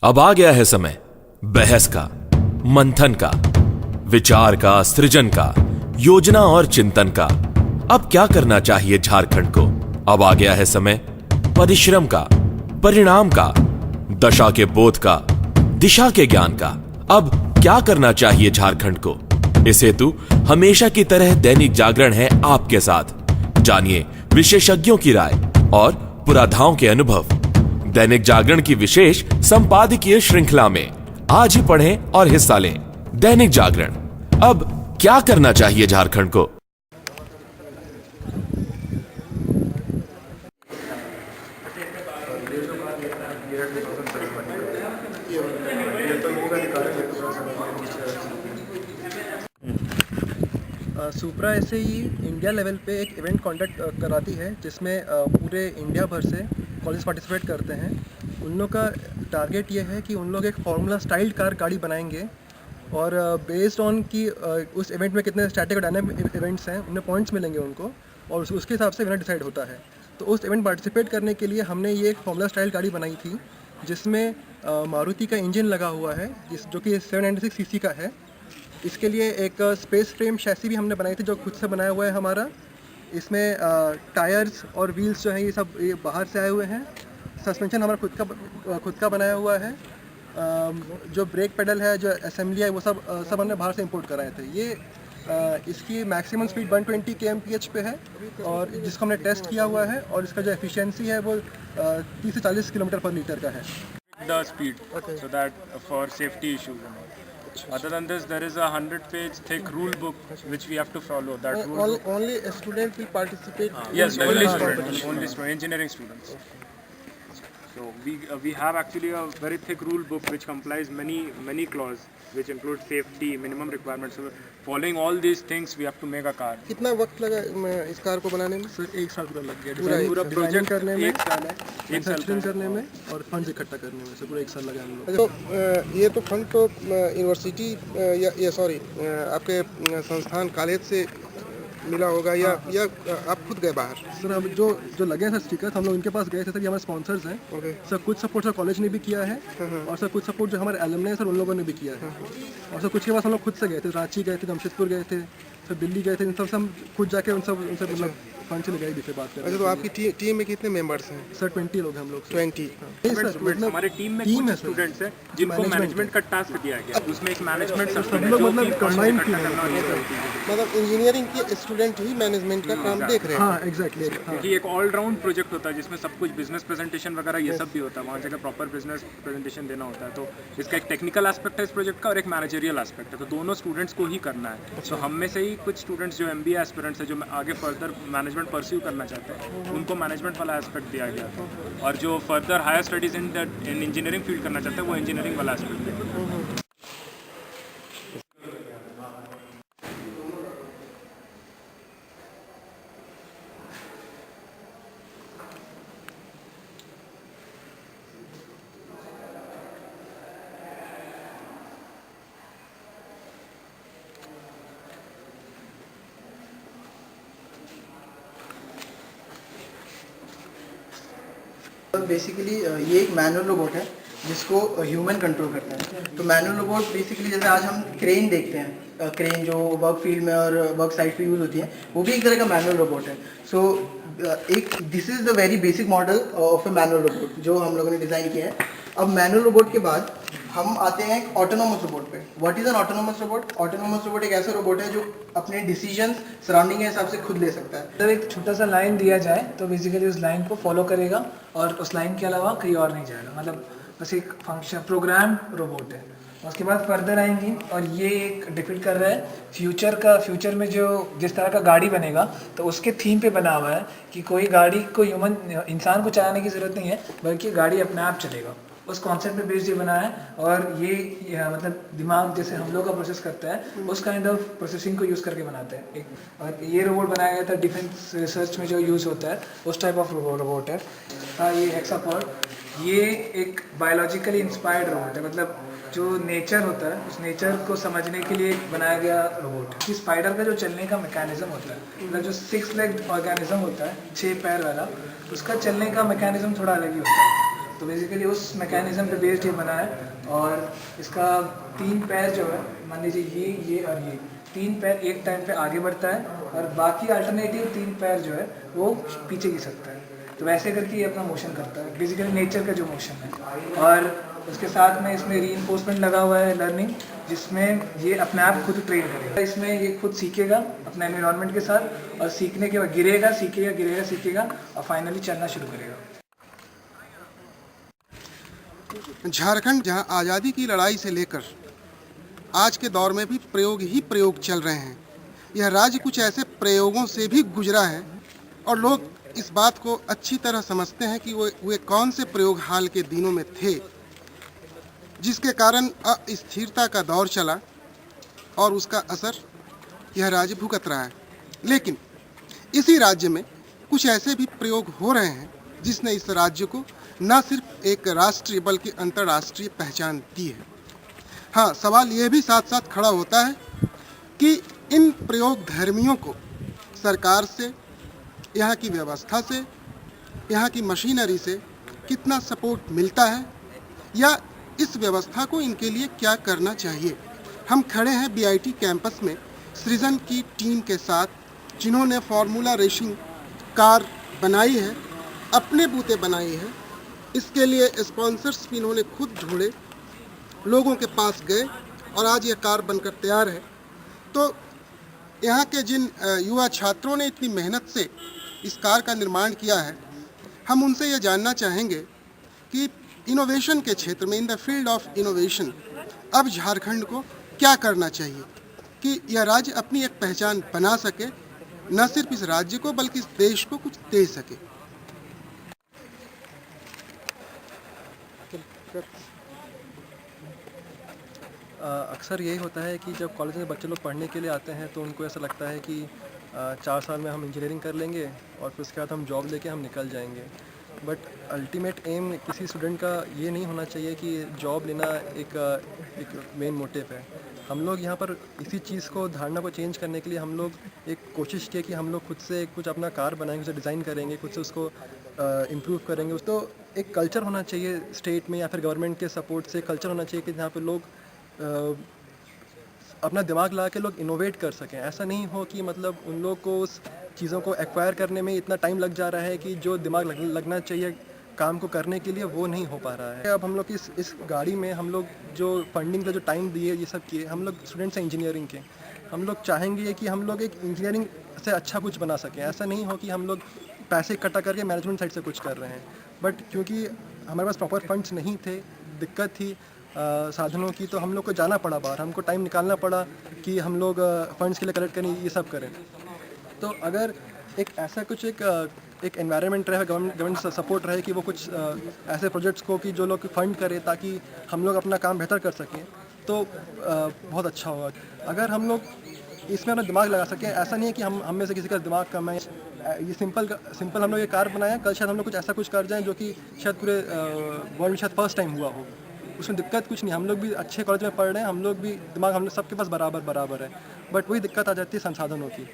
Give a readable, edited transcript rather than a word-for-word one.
अब आ गया है समय बहस का, मंथन का, विचार का, सृजन का, योजना और चिंतन का। अब क्या करना चाहिए झारखंड को? अब आ गया है समय परिश्रम का, परिणाम का, दशा के बोध का, दिशा के ज्ञान का। अब क्या करना चाहिए झारखंड को? इस हेतु हमेशा की तरह दैनिक जागरण है आपके साथ। जानिए विशेषज्ञों की राय और पुराधाओं के अनुभव दैनिक जागरण की विशेष संपादकीय श्रृंखला में। आज ही पढ़ें और हिस्सा लें। दैनिक जागरण, अब क्या करना चाहिए झारखंड को? सुप्रा ऐसे ही इंडिया लेवल पे एक इवेंट कंडक्ट कराती है जिसमें पूरे इंडिया भर से कॉलेज पार्टिसिपेट करते हैं। उन लोग का टारगेट ये है कि उन लोग एक फार्मूला स्टाइल कार गाड़ी बनाएंगे और बेस्ड ऑन कि उस इवेंट में कितने स्टैटिक और डायनामिक इवेंट्स हैं उनमें पॉइंट्स मिलेंगे उनको और उसके हिसाब से विनर डिसाइड होता है। तो उस इवेंट पार्टिसिपेट करने के लिए हमने ये एक फार्मूला स्टाइल गाड़ी बनाई थी जिसमें मारुति का इंजन लगा हुआ है जो कि 796 सीसी का है। इसके लिए एक स्पेस फ्रेम शैसी भी हमने बनाई थी जो खुद से बनाया हुआ है हमारा। इसमें टायर्स और व्हील्स जो हैं ये बाहर से आए हुए हैं। सस्पेंशन हमारा खुद का बनाया हुआ है। जो ब्रेक पेडल है, जो असेंबली है, वो सब हमने बाहर से इंपोर्ट कराए थे। ये इसकी मैक्सिमम स्पीड 120 kmph पे है और जिसको हमने टेस्ट किया हुआ है और इसका जो एफिशिएंसी है वो 30 से 40 किलोमीटर पर लीटर का है। The speed, okay. So that for safety issues and all. Other than this, there is a 100-page thick rule book which we have to follow. That rule book. Only a student will participate. Yes, only students, engineering students. So we have actually a very thick rule book which complies many clauses which include safety, minimum requirements. So following all these things, we have to make a car. कितना वक्त लगा इस car को बनाने में? Sir 1 साल पूरा लग गया। पूरा प्रोजेक्ट करने में 1 साल है, 1 साल करने में और फंड इकट्ठा करने में से पूरा 1 साल लगा हम लोग। तो ये तो फंड तो यूनिवर्सिटी या सॉरी आपके संस्थान कॉलेज से मिला होगा या आप खुद गए बाहर? सर हम जो लगे हैं सर स्टिकर्स, हम लोग इनके पास गए थे सर। ये हमारे स्पॉन्सर्स हैं। okay. सर कुछ सपोर्ट सर कॉलेज ने भी किया है और सर कुछ सपोर्ट जो हमारे एलुमनी हैं सर उन लोगों ने भी किया है। और सर कुछ के पास हम लोग खुद से गए थे, रांची गए थे, जमशेदपुर गए थे, सर दिल्ली गए थे। इन सब से हम खुद जाके उनसे मतलब फंड से लगाई भी थे बात करते। अच्छा, तो आपकी टीम में कितने मेंबर्स हैं? सर 20 लोग हैं हम लोग। 20 हमारे टीम में कुछ स्टूडेंट्स हैं जिनको मैनेजमेंट का टास्क दिया गया। उसमें एक मैनेजमेंट सब लोग मतलब कंबाइन किए हैं, मतलब इंजीनियरिंग के स्टूडेंट ही मैनेजमेंट का काम देख रहे हैं। हाँ एग्जैक्टली, क्योंकि एक ऑलराउंड प्रोजेक्ट होता है जिसमें सब कुछ बिजनेस प्रेजेंटेशन वगैरह ये सब भी होता है। वहाँ जगह प्रॉपर बिजनेस प्रेजेंटेशन देना होता है। तो इसका एक टेक्निकल एस्पेक्ट है इस प्रोजेक्ट का और एक मैनेजरियल एस्पेक्ट है। तो दोनों स्टूडेंट्स को ही करना है। तो हम में से ही कुछ स्टूडेंट्स जो MBA एस्पिरेंट्स है, जो आगे फर्दर मैनेजमेंट परस्यू करना चाहते हैं, उनको मैनेजमेंट वाला एस्पेक्ट दिया गया था। और जो further higher studies in engineering field करना चाहते हैं वो इंजीनियरिंग वाला एस्पेक्ट दिया। बेसिकली ये एक मैनुअल रोबोट है जिसको ह्यूमन कंट्रोल करता है। तो मैनुअल रोबोट बेसिकली जैसे आज हम क्रेन देखते हैं, क्रेन जो वर्क फील्ड में और वर्क साइट पे यूज़ होती है, वो भी एक तरह का मैनुअल रोबोट है। So this is the very basic model of A manual robot जो हम लोगों ने डिज़ाइन किया है। अब मैनुअल रोबोट के बाद हम आते हैं ऑटोनोमस रोबोट पे। What is an autonomous robot? Autonomous robot एक ऐसा रोबोट है जो अपने डिसीजंस सराउंडिंग के हिसाब से खुद ले सकता है। अगर एक छोटा सा लाइन दिया जाए तो बेसिकली उस लाइन को फॉलो करेगा और उस लाइन के अलावा कहीं और नहीं जाएगा। मतलब बस एक फंक्शन प्रोग्राम रोबोट है। उसके बाद फर्दर आएंगी और ये एक डिपिक्ट कर रहा है फ्यूचर में जो जिस तरह का गाड़ी बनेगा तो उसके थीम पे बना हुआ है कि कोई गाड़ी को इंसान को चलाने की ज़रूरत नहीं है बल्कि गाड़ी अपने आप चलेगा। उस कॉन्सेप्ट पे बेस्ड ये बना है और ये मतलब दिमाग जैसे हम लोग का प्रोसेस करता है उस काइंड ऑफ प्रोसेसिंग को यूज़ करके बनाते हैं। और ये रोबोट बनाया गया था डिफेंस रिसर्च में जो यूज़ होता है उस टाइप ऑफ रोबोट है। ये हेक्सापॉड, ये एक बायोलॉजिकली इंस्पायर्ड रोबोट है। मतलब जो नेचर होता है उस नेचर को समझने के लिए बनाया गया रोबोट है। कि स्पाइडर का जो चलने का मैकेनिज्म होता है, मतलब जो 6 लेग्ड ऑर्गेनिज्म होता है, 6 पैर वाला, उसका चलने का मैकेनिज्म थोड़ा अलग ही होता है। तो बेसिकली उस मैकेनिज्म पे बेस्ड ये बना है। और इसका 3 पैर जो है, मान लीजिए ये और ये 3 पैर एक टाइम पे आगे बढ़ता है और बाकी अल्टरनेटिव 3 पैर जो है वो पीछे गिर सकता है। तो वैसे करके ये अपना मोशन करता है, बेसिकली नेचर का जो मोशन है। और उसके साथ में इसमें रीइंफोर्समेंट लगा हुआ है लर्निंग, जिसमें ये अपने आप खुद ट्रेन करेगा। इसमें ये खुद सीखेगा अपने एनवायरनमेंट के साथ, और सीखने के बाद गिरेगा, सीखेगा और फाइनली चलना शुरू करेगा। झारखंड जहां आज़ादी की लड़ाई से लेकर आज के दौर में भी प्रयोग ही प्रयोग चल रहे हैं, यह राज्य कुछ ऐसे प्रयोगों से भी गुजरा है और लोग इस बात को अच्छी तरह समझते हैं कि वे कौन से प्रयोग हाल के दिनों में थे जिसके कारण अस्थिरता का दौर चला और उसका असर यह राज्य भुगत रहा है। लेकिन इसी राज्य में कुछ ऐसे भी प्रयोग हो रहे हैं जिसने इस राज्य को न सिर्फ एक राष्ट्रीय बल्कि अंतर्राष्ट्रीय पहचान दी है। हाँ, सवाल यह भी साथ साथ खड़ा होता है कि इन प्रयोग धर्मियों को सरकार से, यहाँ की व्यवस्था से, यहाँ की मशीनरी से कितना सपोर्ट मिलता है या इस व्यवस्था को इनके लिए क्या करना चाहिए। हम खड़े हैं बीआईटी कैंपस में सृजन की टीम के साथ, जिन्होंने फार्मूला रेसिंग कार बनाई है, अपने बूते बनाई है। इसके लिए स्पॉन्सर्स भी इन्होंने खुद ढूंढे, लोगों के पास गए और आज ये कार बनकर तैयार है। तो यहाँ के जिन युवा छात्रों ने इतनी मेहनत से इस कार का निर्माण किया है, हम उनसे ये जानना चाहेंगे कि इनोवेशन के क्षेत्र में, in the field of innovation, अब झारखंड को क्या करना चाहिए कि यह राज्य अपनी एक पहचान बना सके, न सिर्फ इस राज्य को बल्कि इस देश को कुछ दे सके। अक्सर यही होता है कि जब कॉलेज में बच्चे लोग पढ़ने के लिए आते हैं तो उनको ऐसा लगता है कि 4 साल में हम इंजीनियरिंग कर लेंगे और फिर उसके बाद हम जॉब लेके हम निकल जाएंगे। बट अल्टीमेट एम किसी स्टूडेंट का ये नहीं होना चाहिए कि जॉब लेना एक मेन मोटिव है। हम लोग यहाँ पर इसी चीज़ को, धारणा को चेंज करने के लिए हम लोग एक कोशिश की कि हम लोग खुद से कुछ अपना कार बनाएंगे, उसे डिज़ाइन करेंगे, खुद से उसको इम्प्रूव करेंगे। तो एक कल्चर होना चाहिए स्टेट में या फिर गवर्नमेंट के सपोर्ट से कल्चर होना चाहिए कि जहाँ पर लोग अपना दिमाग लगा के लोग इनोवेट कर सकें। ऐसा नहीं हो कि मतलब उन लोग को उस चीज़ों को एक्वायर करने में इतना टाइम लग जा रहा है कि जो दिमाग लगना चाहिए काम को करने के लिए वो नहीं हो पा रहा है। अब हम लोग इस गाड़ी में हम लोग जो फंडिंग का जो टाइम दिए, ये सब किए, हम लोग स्टूडेंट्स हैं इंजीनियरिंग के, हम लोग चाहेंगे कि हम लोग एक इंजीनियरिंग से अच्छा कुछ बना सकें। ऐसा नहीं हो कि हम लोग पैसे इकट्ठा करके मैनेजमेंट साइड से कुछ कर रहे हैं। बट क्योंकि हमारे पास प्रॉपर फंड्स नहीं थे, दिक्कत थी साधनों की, तो हम लोग को जाना पड़ा बाहर, हमको टाइम निकालना पड़ा कि हम लोग फंड्स के लिए कलेक्ट करें, ये सब करें। तो अगर एक ऐसा कुछ एक एनवायरनमेंट रहे, गवर्नमेंट सपोर्ट रहे कि वो कुछ ऐसे प्रोजेक्ट्स को कि जो लोग फंड करें ताकि हम लोग अपना काम बेहतर कर सकें, तो बहुत अच्छा होगा। अगर हम लोग इसमें अपना दिमाग लगा सकें, ऐसा नहीं है कि हम में से किसी का दिमाग कम है, ये सिंपल हम लोग ये कार बनाया, कल शायद हम लोग कुछ ऐसा कुछ कर जाएं जो कि शायद पूरे वर्ल्ड में शायद फर्स्ट टाइम हुआ हो। उसमें दिक्कत कुछ नहीं, हम लोग भी अच्छे कॉलेज में पढ़ रहे हैं, हम लोग भी दिमाग हम लोग सबके पास बराबर है। बट वही दिक्कत आ जाती है संसाधनों की।